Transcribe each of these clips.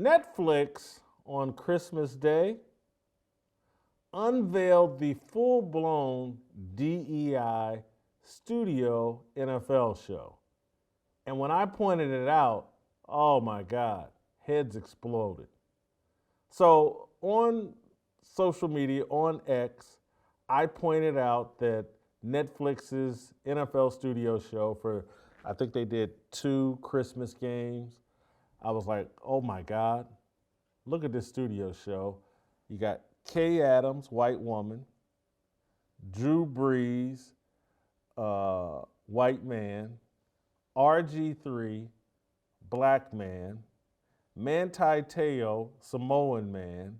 Netflix on Christmas Day unveiled the full-blown DEI Studio NFL show. And when I pointed it out, oh my God, heads exploded. So on social media, on X, I pointed out that Netflix's NFL Studio show for, I think they did 2 Christmas games. I was like, oh my God, look at this studio show. You got Kay Adams, white woman, Drew Brees, white man, RG3, black man, Manti Te'o, Samoan man,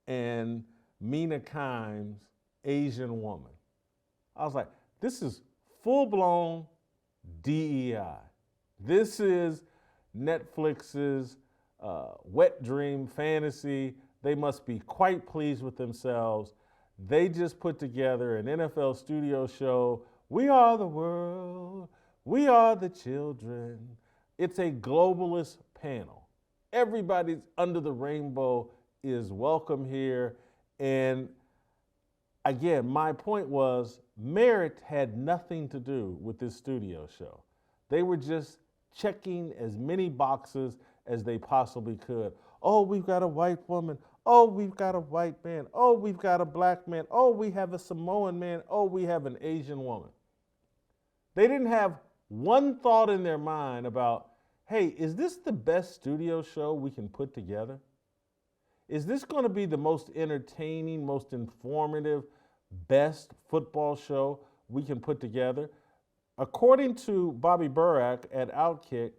and Mina Kimes, Asian woman. I was like, this is full-blown DEI. This is Netflix's wet dream fantasy. They must be quite pleased with themselves. They just put together an NFL studio show. We are the world. We are the children. It's a globalist panel. Everybody under the rainbow is welcome here. And again, my point was merit had nothing to do with this studio show. They were just checking as many boxes as they possibly could. Oh, we've got a white woman. Oh, we've got a white man. Oh, we've got a black man. Oh, we have a Samoan man. Oh, we have an Asian woman. They didn't have one thought in their mind about, hey, is this the best studio show we can put together? Is this going to be the most entertaining, most informative, best football show we can put together? According to Bobby Burak at Outkick,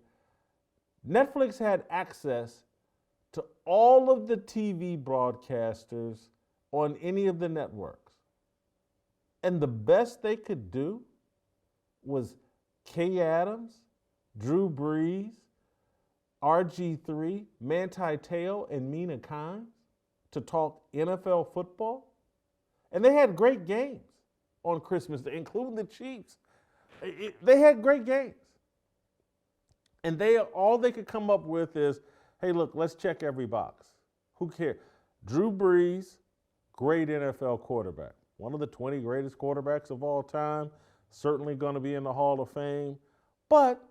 Netflix had access to all of the TV broadcasters on any of the networks. And the best they could do was Kay Adams, Drew Brees, RG3, Manti Te'o, and Mina Kimes to talk NFL football. And they had great games on Christmas Day, including the Chiefs. They had great games. And all they could come up with is, hey, look, let's check every box. Who cares? Drew Brees, great NFL quarterback. One of the 20 greatest quarterbacks of all time. Certainly going to be in the Hall of Fame. But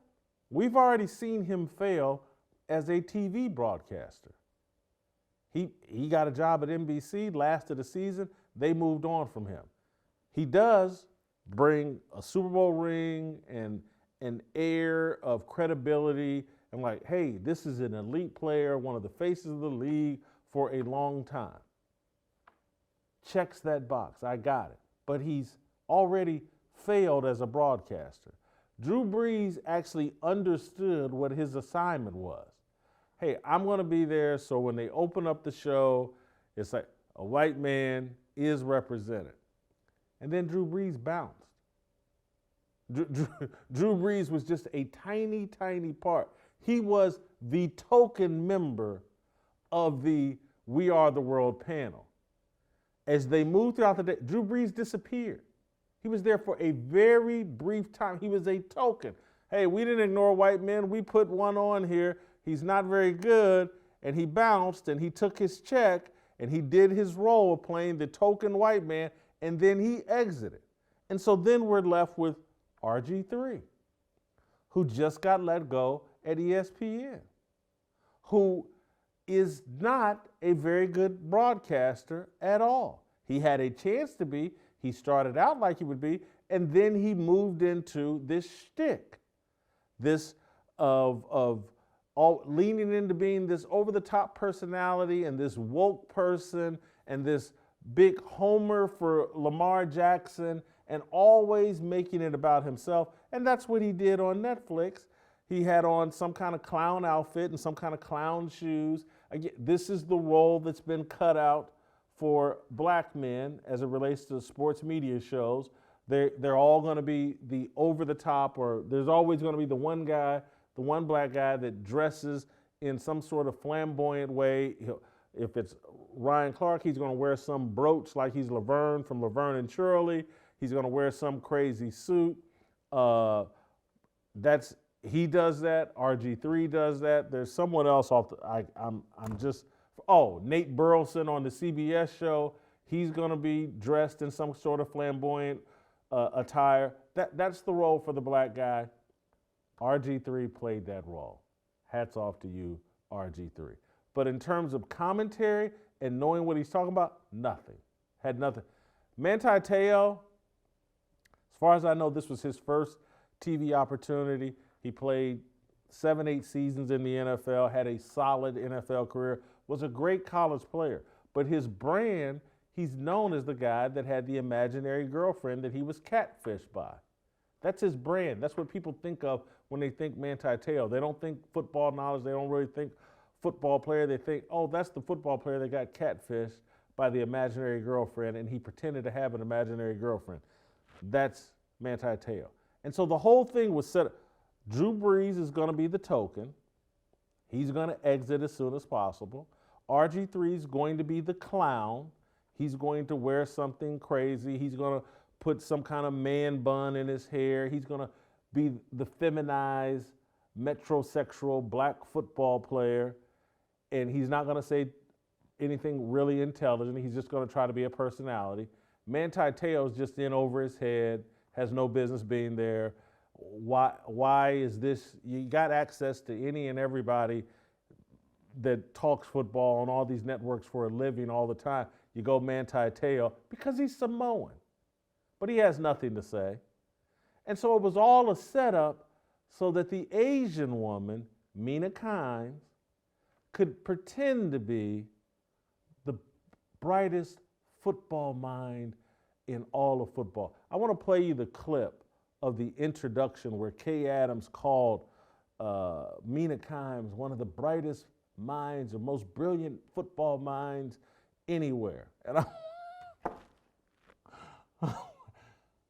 we've already seen him fail as a TV broadcaster. He got a job at NBC, lasted a season. They moved on from him. He does bring a Super Bowl ring and an air of credibility and like, hey, this is an elite player, one of the faces of the league for a long time. Checks that box. I got it. But he's already failed as a broadcaster. Drew Brees actually understood what his assignment was. Hey, I'm going to be there so when they open up the show, it's like a white man is represented. And then Drew Brees bounced. Drew Brees was just a tiny, tiny part. He was the token member of the We Are the World panel. As they moved throughout the day, Drew Brees disappeared. He was there for a very brief time. He was a token. Hey, we didn't ignore white men. We put one on here. He's not very good. And he bounced and he took his check and he did his role of playing the token white man and then he exited. And so then we're left with RG3, who just got let go at ESPN, who is not a very good broadcaster at all. He had a chance to be. He started out like he would be, and then he moved into this shtick, this of all leaning into being this over-the-top personality and this woke person and this big homer for Lamar Jackson and always making it about himself. And that's what he did on Netflix. He had on some kind of clown outfit and some kind of clown shoes. Again, this is the role that's been cut out for black men as it relates to sports media shows. They're all going to be the over-the-top, or there's always going to be the one guy, the one black guy that dresses in some sort of flamboyant way. If it's Ryan Clark, he's going to wear some brooch like he's Laverne from Laverne and Shirley. He's going to wear some crazy suit. That's he does that. RG3 does that. There's someone else Nate Burleson on the CBS show. He's going to be dressed in some sort of flamboyant attire. That's the role for the black guy. RG3 played that role. Hats off to you, RG3. But in terms of commentary and knowing what he's talking about, nothing. Had nothing. Manti Te'o, as far as I know, this was his first TV opportunity. He played 7-8 seasons in the NFL, had a solid NFL career, was a great college player. But his brand, he's known as the guy that had the imaginary girlfriend that he was catfished by. That's his brand. That's what people think of when they think Manti Te'o. They don't think football knowledge. They don't really think football player. They think, oh, that's the football player that got catfished by the imaginary girlfriend, and he pretended to have an imaginary girlfriend. That's Manti Te'o. And so the whole thing was set up. Drew Brees is going to be the token. He's going to exit as soon as possible. RG3 is going to be the clown. He's going to wear something crazy. He's going to put some kind of man bun in his hair. He's going to be the feminized, metrosexual black football player. And he's not going to say anything really intelligent. He's just going to try to be a personality. Manti Te'o is just in over his head, has no business being there. Why is this? You got access to any and everybody that talks football on all these networks for a living all the time. You go Manti Te'o because he's Samoan, but he has nothing to say. And so it was all a setup so that the Asian woman, Mina Kimes, could pretend to be the brightest football mind in all of football. I want to play you the clip of the introduction where Kay Adams called Mina Kimes one of the brightest minds or most brilliant football minds anywhere. And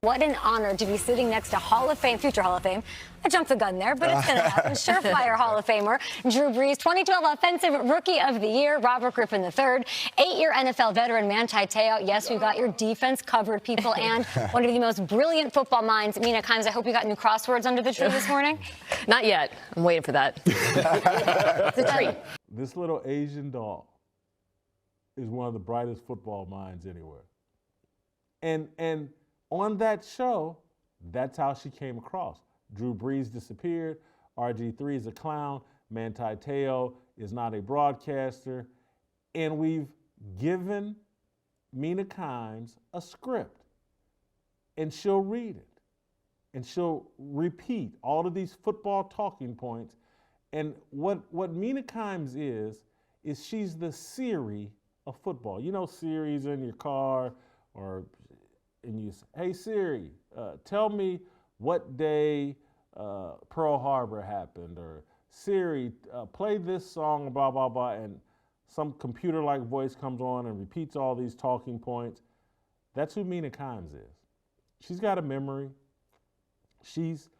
What an honor to be sitting next to Hall of Fame, future Hall of Fame. I jumped the gun there, but it's going to happen. Surefire Hall of Famer Drew Brees, 2012 Offensive Rookie of the Year, Robert Griffin III, 8-year NFL veteran Manti Te'o. Yes, we got your defense covered, people, and one of the most brilliant football minds, Mina Kimes. I hope you got new crosswords under the tree this morning. Not yet. I'm waiting for that. It's a treat. This little Asian doll is one of the brightest football minds anywhere. And on that show, that's how she came across. Drew Brees disappeared. RG3 is a clown. Manti Te'o is not a broadcaster. And we've given Mina Kimes a script. And she'll read it. And she'll repeat all of these football talking points. And what Mina Kimes is she's the Siri of football. You know Siri's in your car and you say, hey Siri, tell me what day Pearl Harbor happened, or Siri, play this song, blah, blah, blah, and some computer-like voice comes on and repeats all these talking points. That's who Mina Kimes is. She's got a memory, she's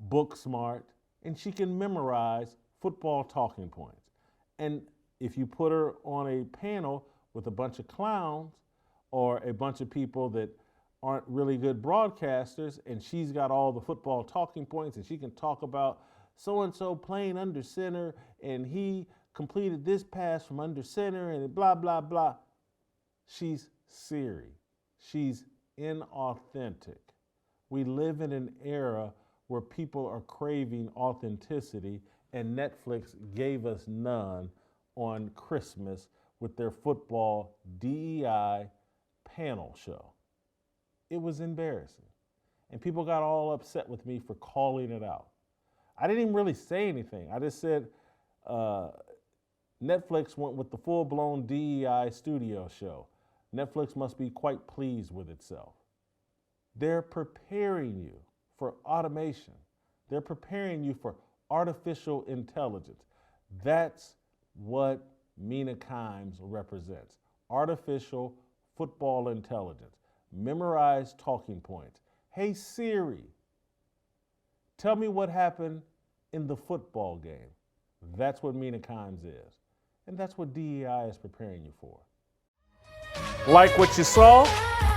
book smart, and she can memorize football talking points. And if you put her on a panel with a bunch of clowns or a bunch of people that aren't really good broadcasters, and she's got all the football talking points, and she can talk about so-and-so playing under center, and he completed this pass from under center, and blah, blah, blah. She's Siri. She's inauthentic. We live in an era where people are craving authenticity, and Netflix gave us none on Christmas with their football DEI panel show. It was embarrassing. And people got all upset with me for calling it out. I didn't even really say anything. I just said Netflix went with the full-blown DEI Studio show. Netflix must be quite pleased with itself. They're preparing you for automation. They're preparing you for artificial intelligence. That's what Mina Kimes represents. Artificial football intelligence. Memorize talking points. Hey Siri, tell me what happened in the football game. That's what Mina Kimes is. And that's what DEI is preparing you for. Like what you saw?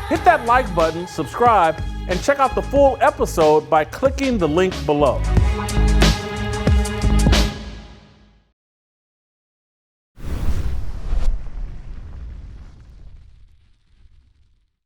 Hit that like button, subscribe, and check out the full episode by clicking the link below.